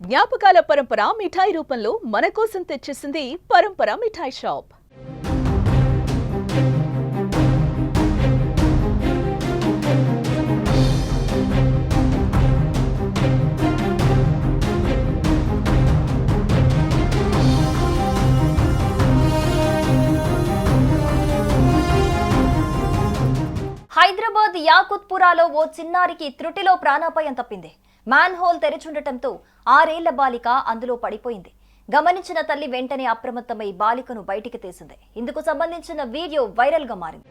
జ్ఞాపకాల పరంపర మిఠాయి రూపంలో మన కోసం తెచ్చేసింది పరంపర మిఠాయి షాప్. హైదరాబాద్ యాకుత్పురాలో ఓ చిన్నారికి త్రుటిలో ప్రాణాపాయం తప్పింది. మ్యాన్ హోల్ తెరిచుండటంతో 6 ఏళ్ల బాలిక అందులో పడిపోయింది. గమనించిన తల్లి వెంటనే అప్రమత్తమై బాలికను బయటికి తీసింది. ఇందుకు సంబంధించిన వీడియో వైరల్ గా మారింది.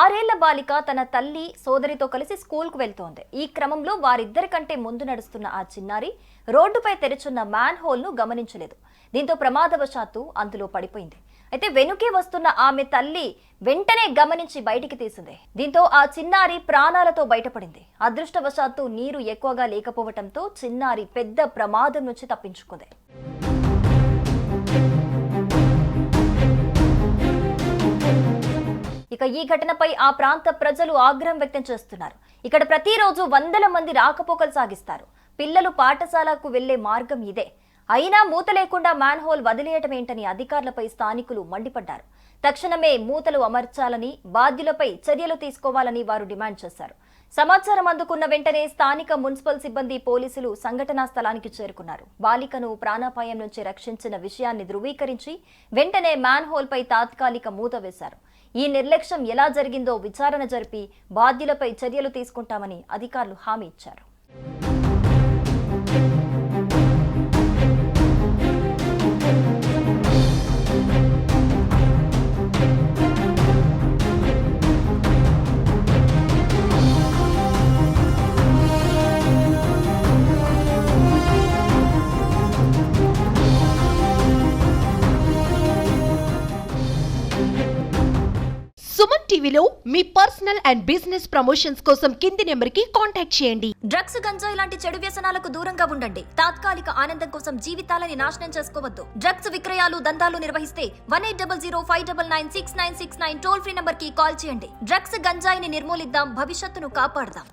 ఆరేళ్ల బాలిక తన తల్లి సోదరితో కలిసి స్కూల్కు వెళ్తోంది. ఈ క్రమంలో వారిద్దరి కంటే ముందు నడుస్తున్న ఆ చిన్నారి రోడ్డుపై తెరుచున్న మ్యాన్ హోల్ ను గమనించలేదు. దీంతో ప్రమాదవశాత్తు అందులో పడిపోయింది. అయితే వెనుకే వస్తున్న ఆమె తల్లి వెంటనే గమనించి బయటికి తీసింది. దీంతో ఆ చిన్నారి ప్రాణాలతో బయటపడింది. అదృష్టవశాత్తు నీరు ఎక్కువగా లేకపోవడంతో చిన్నారి పెద్ద ప్రమాదం నుంచి తప్పించుకుంది. ఇక ఈ ఘటనపై ఆ ప్రాంత ప్రజలు ఆగ్రహం వ్యక్తం చేస్తున్నారు. ఇక్కడ ప్రతిరోజు వందల మంది రాకపోకలు సాగిస్తారు. పిల్లలు పాఠశాలకు వెళ్లే మార్గం ఇదే. అయినా మూత లేకుండా మ్యాన్ హోల్ వదిలేయటం ఏంటని అధికారులపై స్థానికులు మండిపడ్డారు. తక్షణమే మూతలు అమర్చాలని, బాధ్యులపై చర్యలు తీసుకోవాలని వారు డిమాండ్ చేశారు. సమాచారం అందుకున్న వెంటనే స్థానిక మున్సిపల్ సిబ్బంది, పోలీసులు సంఘటనా స్థలానికి చేరుకున్నారు. బాలికను ప్రాణాపాయం నుంచి రక్షించిన విషయాన్ని ధృవీకరించి వెంటనే మ్యాన్ హోల్ పై తాత్కాలిక మూత వేశారు. ఈ నిర్లక్ష్యం ఎలా జరిగిందో విచారణ జరిపి బాధ్యులపై చర్యలు తీసుకుంటామని అధికారులు హామీ ఇచ్చారు. సుమన్ టీవీలో మీ పర్సనల్ అండ్ బిజినెస్ ప్రమోషన్స్ కోసం కింది నెంబర్కి కాంటాక్ట్ చేయండి. డ్రగ్స్, గంజాయి లాంటి చెడు వ్యసనాలకు దూరంగా ఉండండి. తాత్కాలిక ఆనందం కోసం జీవితాలని నాశనం చేసుకోవద్దు. డ్రగ్స్ విక్రయాలు, దందాలు నిర్వహిస్తే 1800599696 టోల్ ఫ్రీ నంబర్ కి కాల్ చేయండి. డ్రగ్స్, గంజాయిని నిర్మూలిద్దాం, భవిష్యత్తును కాపాడదాం.